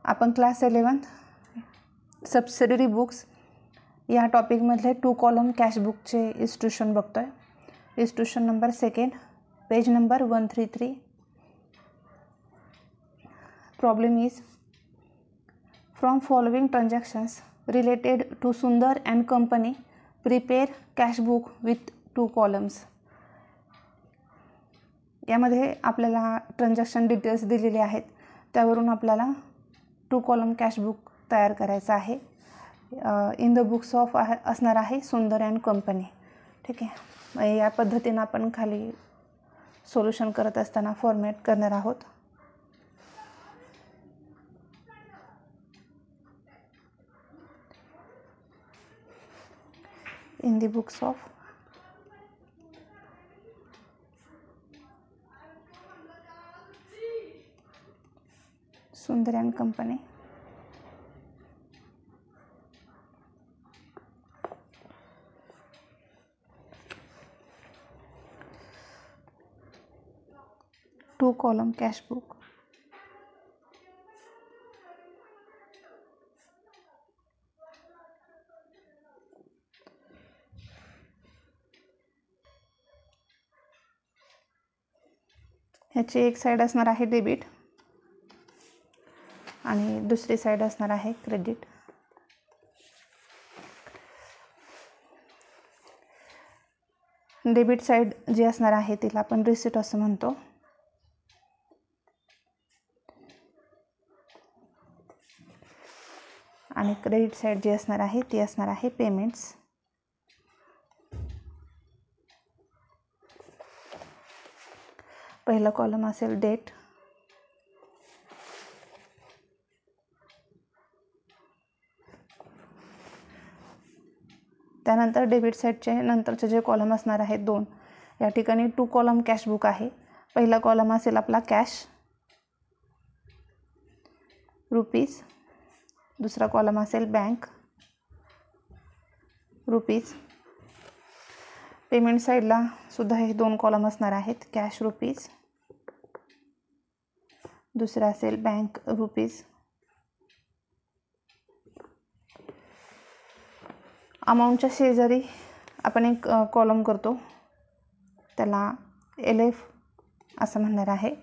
आपण class 11 subsidiary books या टॉपिकमधले 2 कॉलम कॅश बुकचे इन्स्टिट्यूशन बघतोय. Institution number 2, page number 133. Problem is from following transactions related to Sundar and company prepare cash book with 2 columns. यामध्ये आपल्याला transaction details दिलेले आहेत, त्यावरून आपल्याला 2 कॉलम कॅश बुक तयार करायचं आहे. इन द बुक्स ऑफ असणार आहे सुंदर अँड कंपनी. ठीक आहे, या पद्धतीनं आपण खाली सोल्युशन करत असताना फॉर्मॅट करणार आहोत. In the books of Sundar and company. Two column cash book. ह्याची एक साईड असणार आहे डेबिट आणि दुसरी साईड असणार आहे क्रेडिट. डेबिट साईड जी असणार आहे तिला आपण रिसिट असं म्हणतो. आणि क्रेडिट साईड जी असणार आहे ती असणार आहे पेमेंट्स. पहिला कॉलम असेल डेट, त्यानंतर डेबिट साईडचे नंतरचे जे कॉलम असणार आहेत 2. या ठिकाणी 2 कॉलम कॅश बुक आहे. पहिला कॉलम असेल आपला कॅश रुपीज, दुसरा कॉलम असेल बँक रुपीज. पेमेंट साईडला सुद्धा हे 2 कॉलम असणार आहेत, कॅश रुपीज, दुसरा असेल बँक रुपीज. अमाऊंटच्या शेजारी आपण एक कॉलम करतो, त्याला LF असं म्हणणार आहे.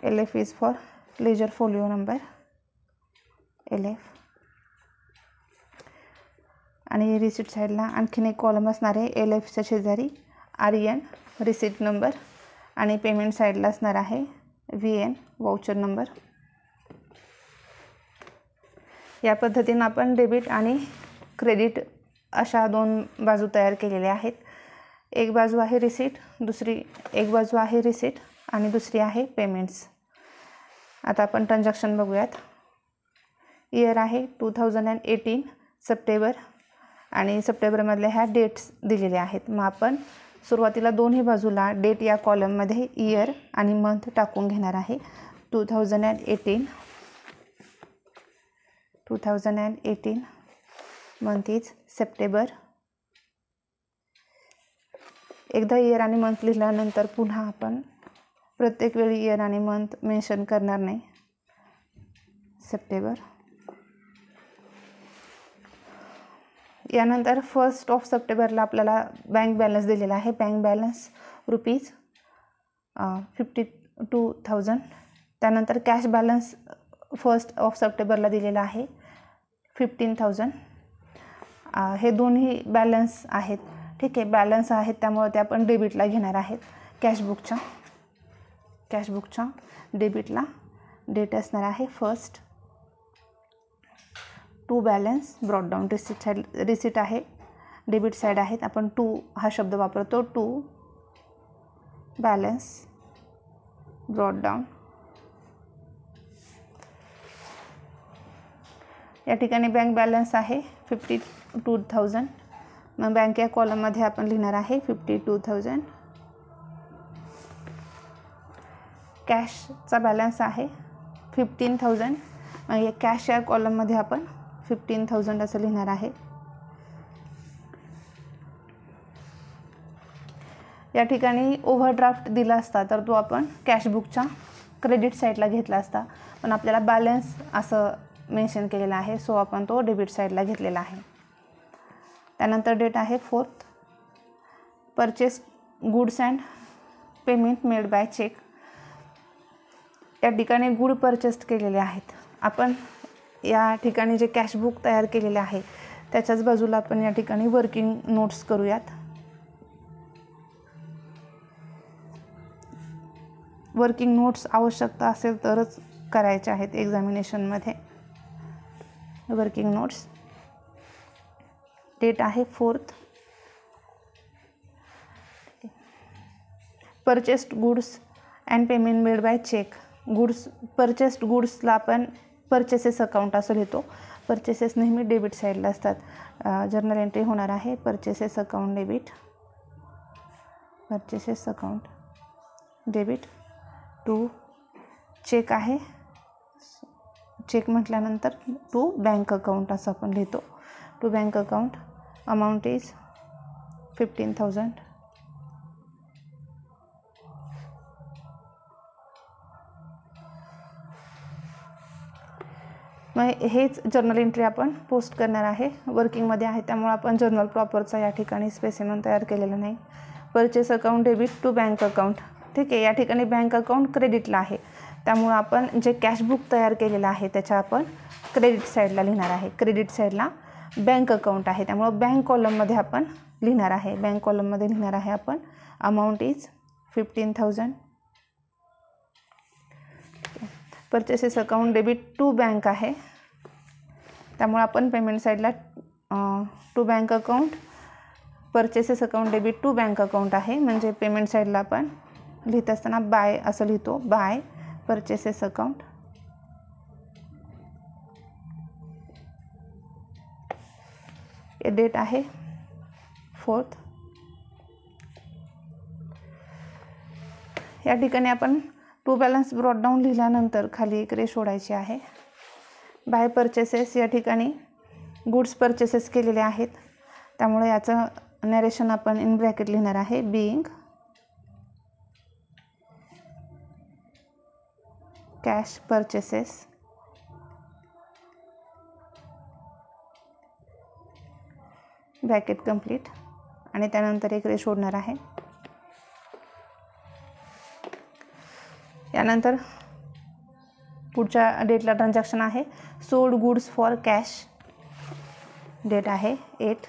LF is for ledger folio number, LF. आणि रिसिट साईडला आणखीन एक कॉलम असणार आहे LFच्या शेजारी RN रिसिट नंबर. आणि पेमेंट साईडला असणार आहे VN वाउचर नंबर. या पद्धतीनं आपण डेबिट आणि क्रेडिट अशा 2 बाजू तयार केलेल्या आहेत. एक बाजू आहे रिसिट, एक बाजू आहे रिसिट आणि दुसरी आहे पेमेंट्स. आता आपण ट्रान्झॅक्शन बघूयात. इयर आहे 2018 सप्टेंबर आणि सप्टेंबरमधल्या ह्या डेट्स दिलेल्या आहेत. मग आपण सुरुवातीला दोन्ही बाजूला डेट या कॉलममध्ये इयर आणि मंथ टाकून घेणार आहे. 2018 मंथ इज सप्टेंबर. एकदा इयर आणि मंथ लिहिल्यानंतर पुन्हा आपण प्रत्येक वेळी इयर आणि मंथ मेन्शन करणार नाही. सप्टेंबर. यानंतर 1 ऑफ सप्टेंबरला आपल्याला बँक बॅलन्स दिलेला आहे. Bank balance rupees 52,000. त्यानंतर कॅश बॅलन्स 1 ऑफ सप्टेंबरला दिलेला आहे 15,000. हे दोन्ही बॅलन्स आहेत. ठीक आहे, बॅलन्स आहेत त्यामुळे ते आपण डेबिटला घेणार आहेत. कॅशबुकच्या डेबिटला डेट असणार आहे 1. To balance brought down. Receipt आहे, डेबिट साईड आहेत, आपण 2 हा शब्द वापरतो. 2 बॅलन्स ब्रॉट डाऊन. या ठिकाणी बँक बॅलन्स आहे 52,000. मग बँक या कॉलममध्ये आपण लिहिणार आहे 52,000. कॅशचा बॅलन्स आहे 15,000. मग या कॅश या कॉलममध्ये आपण 15,000 असं लिहिणार आहे. या ठिकाणी ओव्हरड्राफ्ट दिला असता तर तो आपण कॅशबुकच्या क्रेडिट साईडला घेतला असता, पण आपल्याला बॅलन्स असं मेन्शन केलेलं आहे, सो आपण तो डेबिट साईडला घेतलेला आहे. त्यानंतर डेट आहे 4th. Purchase goods and payment made by cheque. या ठिकाणी गुड परचेस केलेले आहेत. आपण या ठिकाणी जे कॅशबुक तयार केलेले आहे त्याच्याच बाजूला आपण या ठिकाणी वर्किंग नोट्स करूयात. वर्किंग नोट्स आवश्यकता असेल तरच करायचे आहेत एक्झामिनेशनमध्ये. Working notes. डेट आहे 4th. Purchased goods and payment made by cheque. Purchased गुड्सला आपण परचेसेस अकाउंट असं लिहितो. परचेसेस नेहमी डेबिट साईडला असतात. जर्नल एंट्री होणार आहे purchases account debit. Purchases account debit to cheque आहे. चेक म्हटल्यानंतर टू बँक अकाउंट असं आपण लिहितो. To bank account. Amount is 15,000. मग हेच जर्नल एंट्री आपण पोस्ट करणार आहे. वर्किंगमध्ये आहे त्यामुळे आपण जर्नल प्रॉपरचा या ठिकाणी स्पेसिमेन तयार केलेला नाही. Purchase account debit to bank account. ठीक आहे, या ठिकाणी बँक अकाउंट क्रेडिटला आहे त्यामुळे आपण जे कॅशबुक तयार केलेलं आहे त्याच्या आपण क्रेडिट साईडला लिहिणार आहे. क्रेडिट साईडला बँक अकाउंट आहे त्यामुळे बँक कॉलममध्ये आपण लिहिणार आहे. बँक कॉलममध्ये लिहिणार आहे आपण amount is 15,000. Purchases account debit to bank आहे त्यामुळे आपण पेमेंट साईडला to bank account. Purchases account debit to bank account आहे म्हणजे पेमेंट साईडला आपण लिहित असताना बाय असं लिहितो. Bye purchases account. डेट आहे 4th. या ठिकाणी आपण टू बॅलन्स ब्रॉट डाऊन लिहिल्यानंतर खाली एक रे सोडायची आहे. बाय परचेसेस या ठिकाणी गुड्स परचेसेस केलेले आहेत त्यामुळे याचं नरेशन आपण इन ब्रॅकेट लिहिणार आहे. Being cash purchases bracket complete आणि त्यानंतर एक रे सोडणार आहे. यानंतर पुढच्या डेटला ट्रान्झॅक्शन आहे sold goods for cash. Date आहे 8.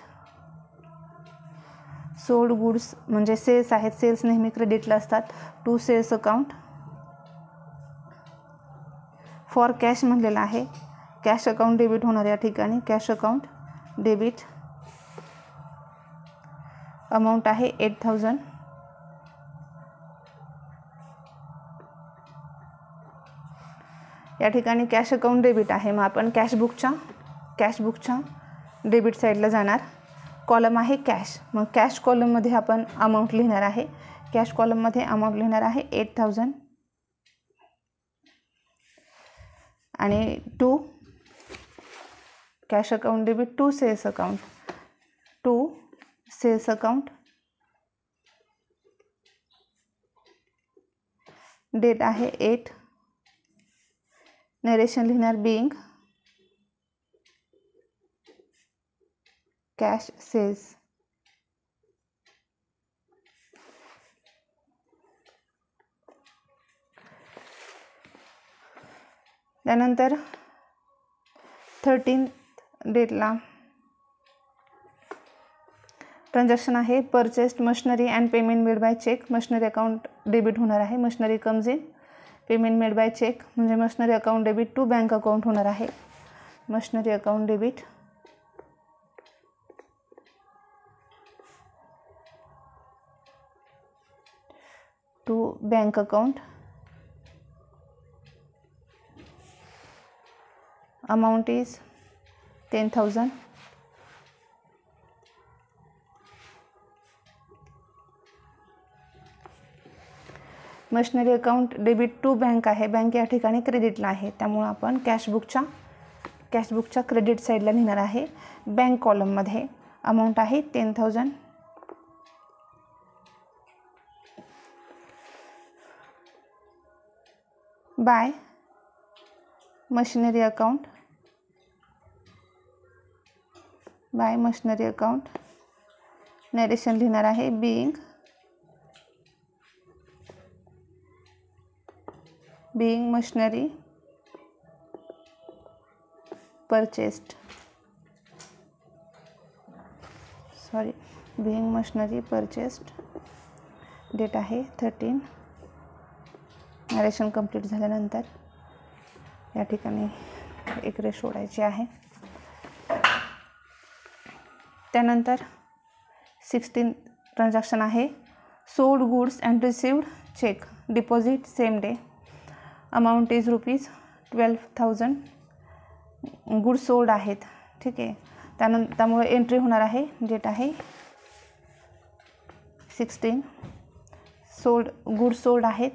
सोल्ड गुड्स म्हणजे सेल्स आहेत. सेल्स नेहमी क्रेडिटला असतात. To sales account. For cash म्हणलेलं आहे. कॅश अकाउंट डेबिट होणार या ठिकाणी. Cash account debit. अमाऊंट आहे 8,000. या ठिकाणी कॅश अकाउंट डेबिट आहे मग आपण कॅशबुकच्या डेबिट साईडला जाणार. कॉलम आहे कॅश मग कॅश कॉलममध्ये आपण अमाऊंट लिहिणार आहे. कॅश कॉलममध्ये अमाऊंट लिहिणार आहे 8,000 आणि to cash account debit to sales account. To sales account. Date आहे 8. नरेशन लिहिणार बीइंग कॅश सेल्स. त्यानंतर 13th डेटला ट्रान्झॅक्शन आहे purchased machinery and payment made by cheque. Machinery account debit होणार आहे. Machinery comes in payment made by cheque म्हणजे machinery account debit to bank account होणार आहे. Machinery account debit to bank account. Amount is 10,000. Machinery account debit to bank आहे. Bank या ठिकाणी क्रेडिटला आहे त्यामुळे आपण कॅशबुकच्या क्रेडिट साईडला लिहिणार आहे. बँक कॉलममध्ये अमाऊंट आहे 10,000. By machinery account, by machinery account. Narration लिहिणार आहे being machinery purchased, being machinery purchased. Date आहे 13. नरेशन कंप्लीट झाल्यानंतर या ठिकाणी एक रेष ओढायची आहे. त्यानंतर 16 ट्रान्झॅक्शन आहे. Sold goods and received cheque deposit same day. Amount is ₹12,000. Goods sold आहेत. ठीक आहे. त्यामुळे एंट्री होणार आहे. डेट आहे 16. गुड्स सोल्ड आहेत.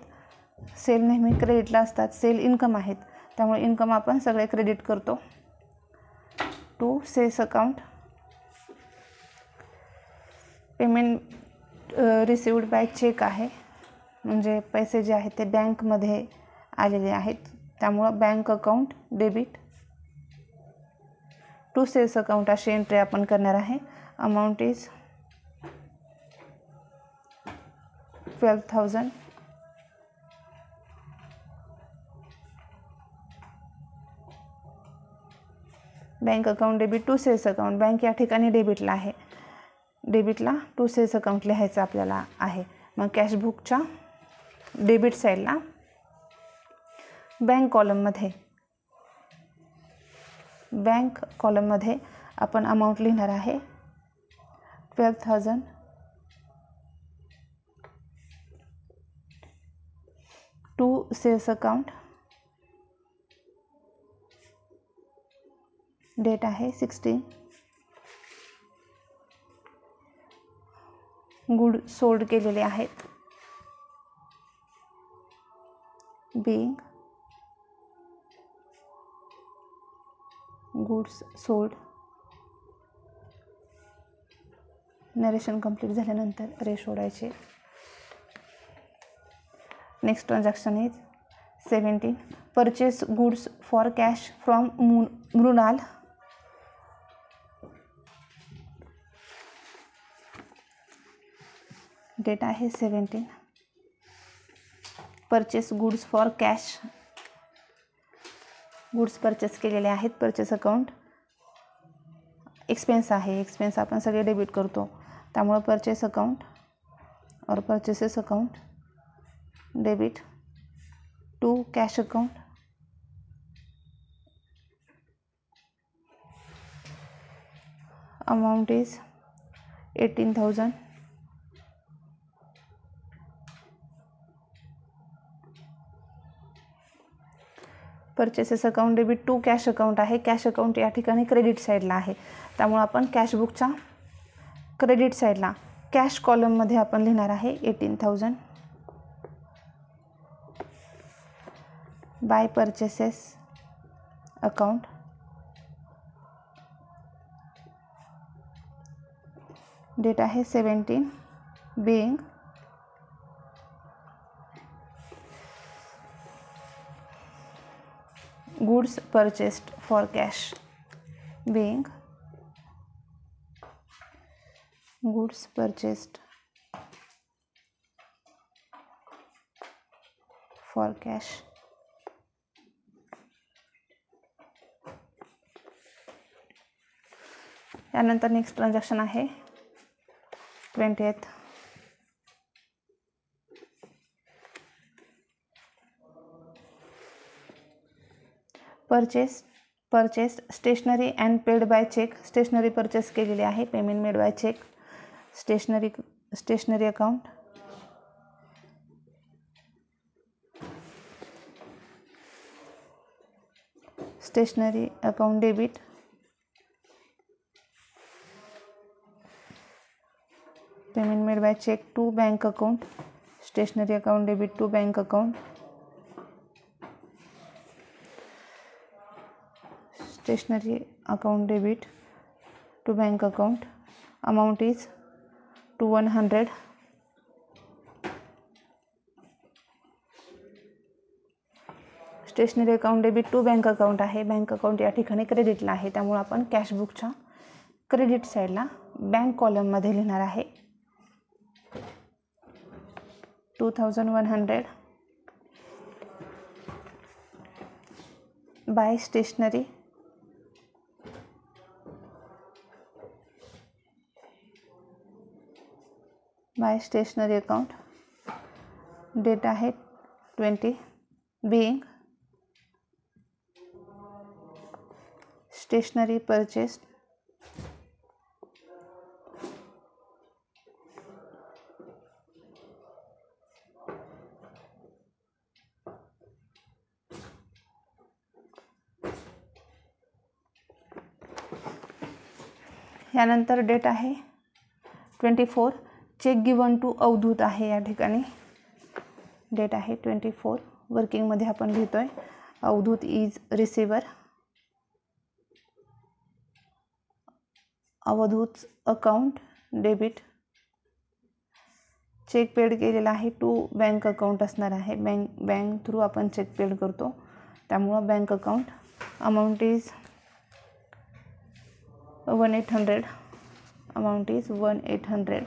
सेल नेहमी क्रेडिटला असतात. सेल इन्कम आहेत, त्यामुळे इन्कम आपण सगळे क्रेडिट करतो. To sales account. Payment received by cheque आहे, म्हणजे पैसे जे आहेत ते बँकमध्ये आलेले आहेत, त्यामुळं bank account debit. To sales account अशी एंट्री आपण करणार आहे. Amount is 12,000. Bank account debit to sales account. Bank या ठिकाणी डेबिटला आहे. डेबिटला टू सेल्स अकाउंट लिहायचं आपल्याला आहे. मग कॅशबुकच्या डेबिट साईडला बँक कॉलममध्ये आपण अमाऊंट लिहिणार आहे 12,000. To sales account. डेट आहे 16. गुड सोल्ड केलेले आहेत. Being goods sold. Narration complete झाल्यानंतर रेष ओढायचे. Next transaction is 17. Purchase goods for cash from Mrinal. Date आहे 17. Purchase goods for cash. Goods purchase केलेले आहेत. परचेस अकाउंट एक्सपेन्स आहे. एक्सपेन्स आपण सगळे डेबिट करतो, त्यामुळं परचेस अकाउंट और purchases account debit to cash account. Amount is 18,000. Purchases account debit to cash account आहे. कॅश अकाउंट या ठिकाणी क्रेडिट साईडला आहे, त्यामुळे आपण कॅशबुकच्या क्रेडिट साईडला कॅश कॉलममध्ये आपण लिहिणार आहे 18,000. Bye purchases account. डेट आहे 17. Being goods purchased for cash. Being goods purchased for cash. यानंतर नेक्स्ट ट्रान्झॅक्शन आहे 20th. Purchase stationery and paid by cheque. Stationery purchase केलेली आहे. Payment made by cheque. Stationery account. Stationery account debit. Payment made by cheque to bank account. Stationery account debit to bank account. Stationery account debit to bank account. Amount is 100. Stationery account debit to bank account आहे. Bank account या ठिकाणी क्रेडिटला आहे, त्यामुळे आपण कॅशबुकच्या credit साईडला bank कॉलममध्ये लिहिणार आहे 2100 बाय स्टेशनरी अकाउंट. डेट आहे 20 being stationery purchased यानंतर डेट आहे 24. चेक गिवन टू अवधूत आहे या ठिकाणी. डेट आहे 24. वर्किंगमध्ये आपण लिहितोय Avdhoot is receiver. Avdhoot account debit. Cheque paid केलेला आहे टू बँक अकाउंट असणार आहे. बँक थ्रू आपण चेक पेड करतो, त्यामुळं bank account. Amount is 1800. Amount is 1800.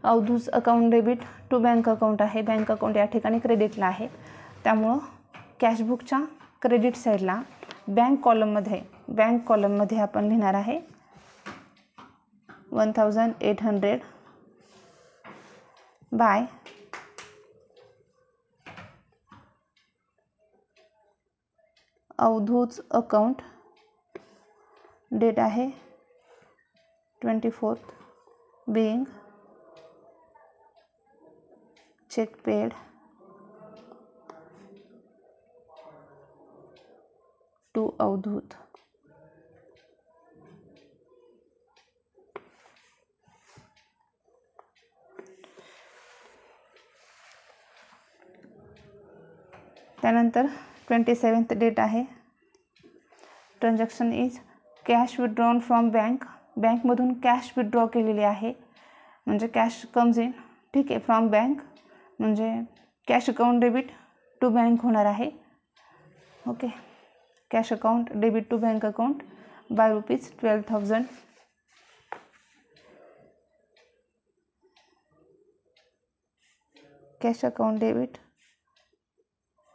Avdhoot account debit to bank account आहे. बँक अकाउंट या ठिकाणी क्रेडिटला आहे, त्यामुळं कॅशबुकच्या क्रेडिट साईडला बँक कॉलममध्ये आपण लिहिणार आहे 1800 बाय अवधूत अकाउंट. डेट आहे 24 being check paid to Avadhoot. त्यानंतर 27th डेट आहे. Transaction is cash withdrawn from bank. बँकमधून कॅश विथड्रॉ केलेली आहे, म्हणजे कॅश कम्स इन. ठीक आहे, फ्रॉम बँक म्हणजे cash account debit to bank होणार आहे. Okay, cash account debit to bank account by ₹12,000. Cash account debit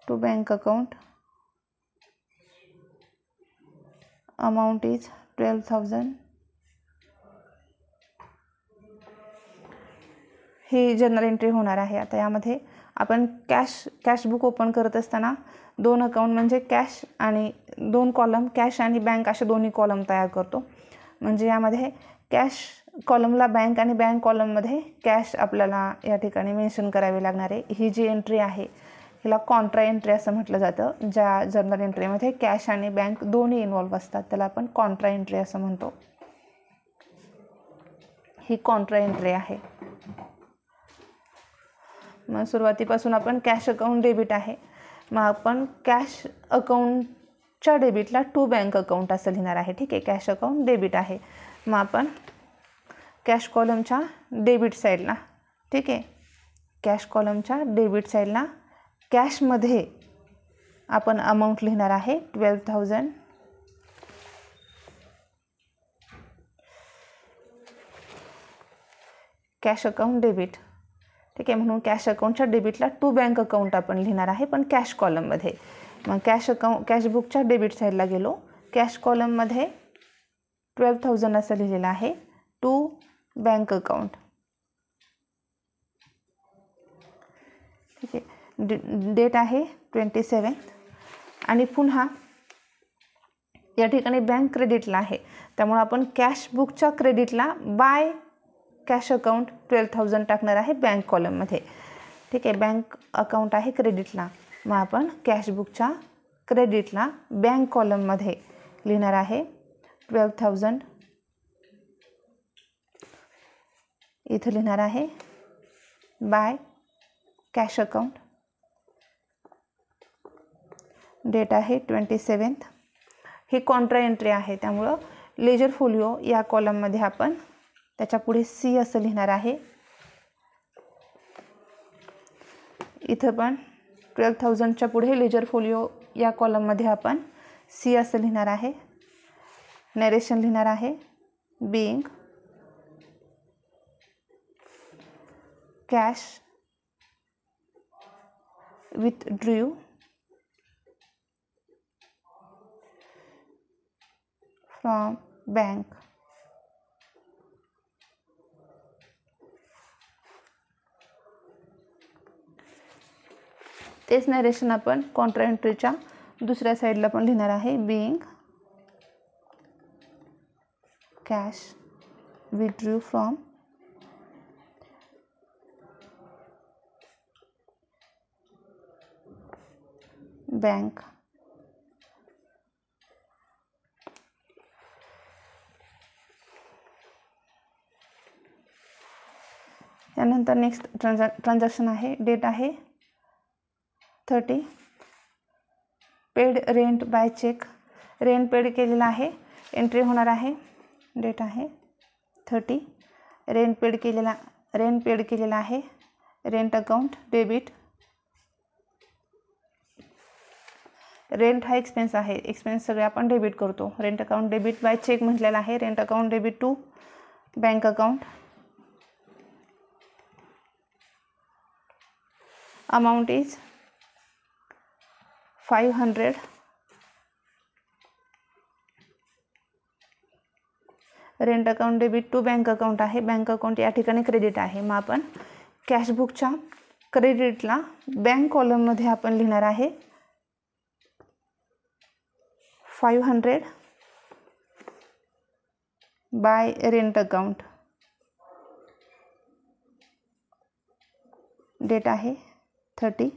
to bank account. Amount is 12,000. ही जनरल एंट्री होणार आहे. आता यामध्ये आपण कॅशबुक ओपन करत असताना दोन अकाउंट म्हणजे कॅश आणि दोन कॉलम, कॅश आणि बँक असे दोन्ही कॉलम तयार करतो. म्हणजे यामध्ये कॅश कॉलमला बँक आणि बँक कॉलममध्ये कॅश आपल्याला या ठिकाणी मेन्शन करावे लागणार आहे. ही जी एंट्री आहे हिला कॉन्ट्रा एंट्री असं म्हटलं जातं. ज्या जनरल एंट्रीमध्ये कॅश आणि बँक दोन्ही इन्व्हॉल्व असतात त्याला आपण कॉन्ट्रा एंट्री असं म्हणतो. ही कॉन्ट्रा एंट्री आहे. मग सुरुवातीपासून आपण कॅश अकाउंट डेबिट आहे, मग आपण कॅश अकाउंटच्या डेबिटला टू बँक अकाउंट असं लिहिणार आहे. ठीक आहे, कॅश अकाउंट डेबिट आहे. मग आपण कॅश कॉलमच्या डेबिट साईडला, ठीक आहे, कॅश कॉलमच्या डेबिट साईडला कॅशमध्ये आपण अमाऊंट लिहिणार आहे 12,000. Cash account debit. ठीक आहे, म्हणून कॅश अकाउंटच्या डेबिटला टू बँक अकाउंट आपण लिहिणार आहे, पण कॅश कॉलममध्ये. मग कॅशबुकच्या डेबिट साईडला गेलो, कॅश कॉलममध्ये 12,000 असं लिहिलेलं आहे टू बँक अकाउंट. ठीक आहे, डेट आहे 27 आणि पुन्हा या ठिकाणी बँक क्रेडिटला आहे, त्यामुळे आपण कॅशबुकच्या क्रेडिटला बाय कॅश अकाउंट 12,000 टाकणार आहे बँक कॉलममध्ये. ठीक आहे, बँक अकाउंट आहे क्रेडिटला, मग आपण कॅशबुकच्या क्रेडिटला बँक कॉलममध्ये लिहिणार आहे 12,000. इथं लिहिणार आहे बाय कॅश अकाउंट. डेट आहे 27. ही कॉन्ट्रा एंट्री आहे, त्यामुळं लेजर फोलिओ या कॉलममध्ये आपण त्याच्या पुढे सी असं लिहिणार आहे. इथं पण 12,000च्या पुढे लेजर फोलिओ या कॉलममध्ये आपण सी असं लिहिणार आहे. नरेशन लिहिणार आहे. Being cash withdrew from bank. तेच नरेशन आपण कॉन्ट्रा एंट्रीच्या दुसऱ्या साईडला पण लिहिणार आहे. Being cash withdrew from bank. त्यानंतर नेक्स्ट ट्रान्झॅक्शन आहे. डेट आहे 30. Paid rent by cheque. Rent paid केलेला आहे. एंट्री होणार आहे. डेट आहे 30. रेंट पेड केलेला आहे. Rent account debit. रेंट हा एक्सपेन्स आहे. एक्सपेन्स सगळे आपण डेबिट करतो. Rent account debit by cheque म्हटलेला आहे. Rent account debit to bank account. Amount is 500. Rent account debit to bank account आहे. बँक अकाउंट या ठिकाणी क्रेडिट आहे. मग आपण कॅशबुकच्या क्रेडिटला बँक कॉलममध्ये आपण लिहिणार आहे 500 बाय रेंट अकाउंट. डेट आहे 30.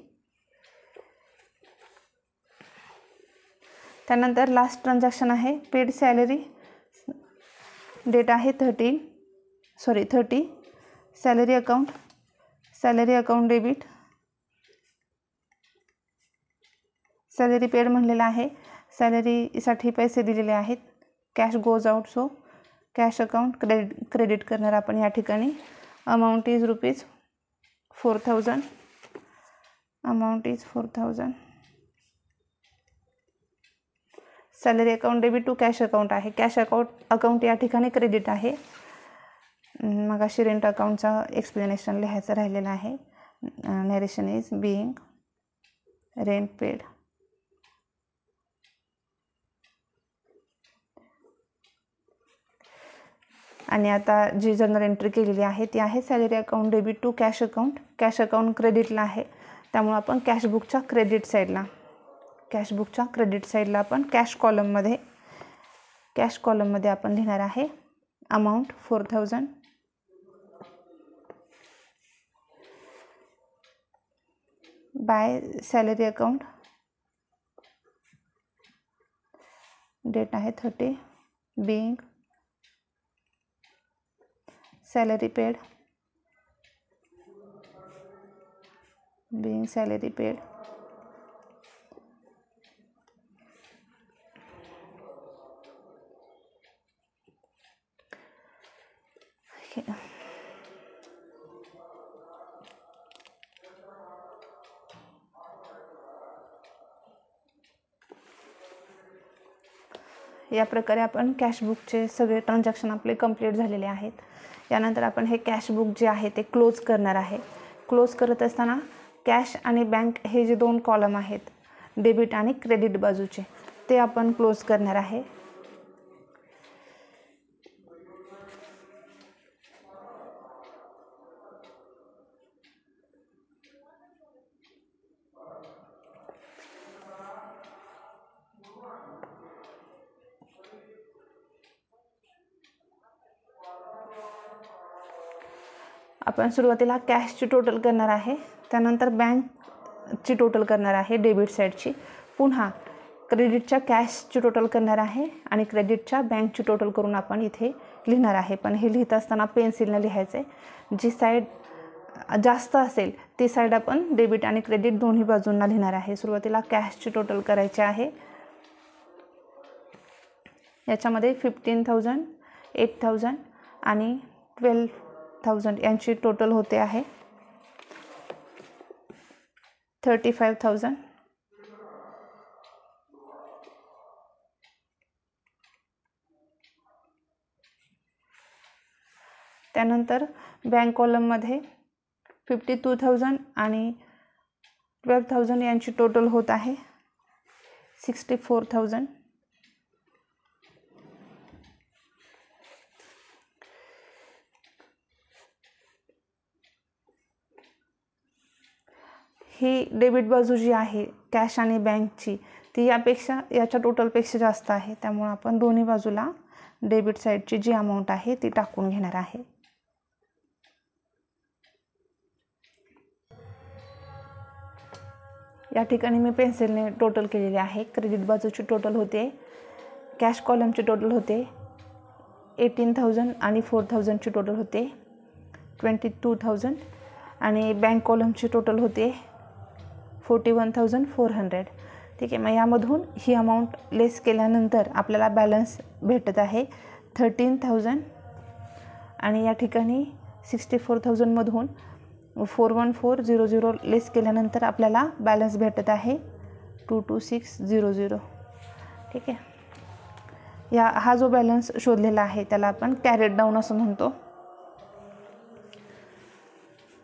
त्यानंतर लास्ट ट्रान्झॅक्शन आहे पेड सॅलरी. डेट आहे 30. Salary account debit. Salary paid म्हणलेला आहे. सॅलरीसाठी पैसे दिलेले आहेत. Cash goes out, so cash account credit करणार आपण या ठिकाणी. Amount is ₹4,000. Amount is 4,000. Salary account debit to cash account आहे. कॅश अकाउंट या ठिकाणी क्रेडिट आहे. मग अशी रेंट अकाउंटचा एक्सप्लेनेशन लिहायचं राहिलेलं आहे. Narration is being rent paid. आणि आता जी जनरल एंट्री केलेली आहे ती आहे salary account debit to cash account. Cash account क्रेडिटला आहे. त्यामुळे आपण कॅशबुकच्या क्रेडिट साईडला आपण कॅश कॉलममध्ये आपण लिहिणार आहे amount 4,000 by salary account. Date आहे 30. Being salary paid. या प्रकारे आपण कॅशबुकचे सगळे ट्रान्झॅक्शन आपले कंप्लीट झालेले आहेत. यानंतर आपण हे कॅशबुक जे आहे ते क्लोज करणार आहे. क्लोज करत असताना कॅश आणि बँक हे जे दोन कॉलम आहेत डेबिट आणि क्रेडिट बाजूचे ते आपण क्लोज करणार आहे. आपण सुरुवातीला कॅशची टोटल करणार आहे. त्यानंतर बँकची टोटल करणार आहे डेबिट साईडची. पुन्हा क्रेडिटच्या कॅशची टोटल करणार आहे आणि क्रेडिटच्या बँकची टोटल करून आपण इथे लिहिणार आहे. पण हे लिहित असताना पेन्सिलने लिहायचं आहे. जी साईड जास्त असेल ती साईड आपण डेबिट आणि क्रेडिट दोन्ही बाजूंना लिहिणार आहे. सुरुवातीला कॅशची टोटल करायची आहे. याच्यामध्ये 15,000, 8,000 आणि 12,000 यांची टोटल होते आहे. 35,000. त्यानंतर बँक कॉलममध्ये 52,000 आणि 12,000 यांची टोटल होत आहे 64,000. ही डेबिट बाजू जी आहे कॅश आणि बँकची ती याच्या टोटलपेक्षा जास्त आहे, त्यामुळे आपण दोन्ही बाजूला डेबिट साईडची जी अमाऊंट आहे ती टाकून घेणार आहे. या ठिकाणी मी पेन्सिलने टोटल केलेले आहे. क्रेडिट बाजूची टोटल होते, कॅश कॉलमची टोटल होते 18,000 आणि 4,000ची टोटल होते 22,000 आणि बँक कॉलमची टोटल होते 41,400. ठीक आहे. मग यामधून ही अमाऊंट लेस केल्यानंतर आपल्याला बॅलन्स भेटत आहे 13,000 आणि या ठिकाणी 64,000मधून 41400 लेस केल्यानंतर आपल्याला बॅलन्स भेटत आहे 22600. ठीक आहे. हा जो बॅलन्स शोधलेला आहे त्याला आपण कॅरेट डाऊन असं म्हणतो.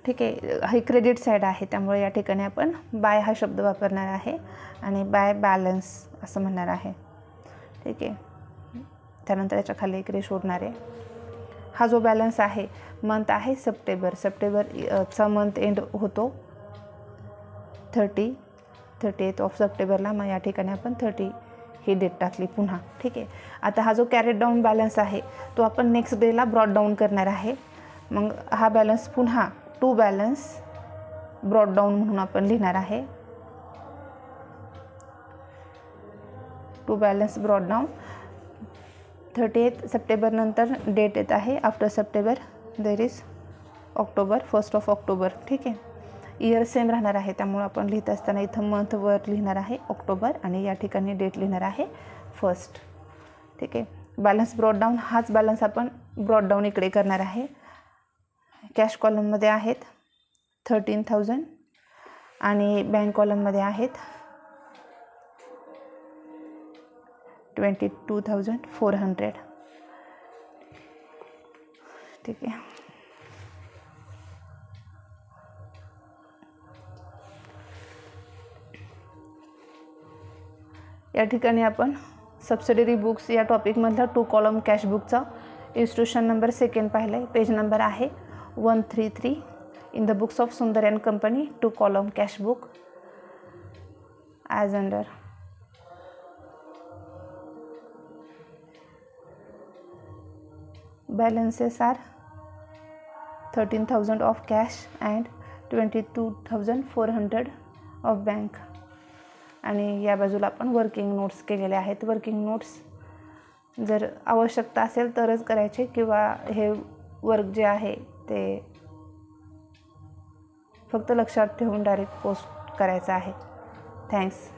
ठीक आहे. ही क्रेडिट साईड आहे, त्यामुळे या ठिकाणी आपण बाय हा शब्द वापरणार आहे आणि बाय बॅलन्स असं म्हणणार आहे. ठीक आहे. त्यानंतर याच्या खाली एक रेष ओढणार आहे. हा जो बॅलन्स आहे मंथ आहे सप्टेंबरचा मंथ एंड होतो 30th ऑफ सप्टेंबरला. मग या ठिकाणी आपण 30 ही डेट टाकली पुन्हा. ठीक आहे. आता हा जो कॅरेट डाऊन बॅलन्स आहे तो आपण नेक्स्ट डेला ब्रॉड डाऊन करणार आहे. मग हा बॅलन्स पुन्हा टू बॅलन्स ब्रॉड डाऊन म्हणून आपण लिहिणार आहे. To balance brought down 30th September नंतर डेट येत आहे after September there is October 1st of October. ठीक आहे. इयर सेम राहणार आहे, त्यामुळे आपण लिहित असताना इथं मंथवर लिहिणार आहे ऑक्टोबर आणि या ठिकाणी डेट लिहिणार आहे 1st. ठीक आहे. बॅलन्स ब्रॉड डाऊन हाच बॅलन्स आपण ब्रॉड डाऊन इकडे करणार आहे. कॅश कॉलममध्ये आहेत 13,000 आणि बँक कॉलममध्ये आहेत 22,400. ठीक आहे. या ठिकाणी आपण सबसिडरी बुक्स या टॉपिकमधला 2 कॉलम कॅश बुकचा इन्स्टिट्यूशन नंबर 2 पाहिलं आहे. पेज नंबर आहे 133 in the books of Sundar and company 2 column cash book as under balances are 13,000 of cash and 22,400 of bank. आणि या बाजूला आपण वर्किंग नोट्स केलेले आहेत. वर्किंग नोट्स जर आवश्यकता असेल तरच करायचे किंवा हे वर्क जे आहे ते फक्त लक्षात ठेवून डायरेक्ट पोस्ट करायचं आहे. थँक्स.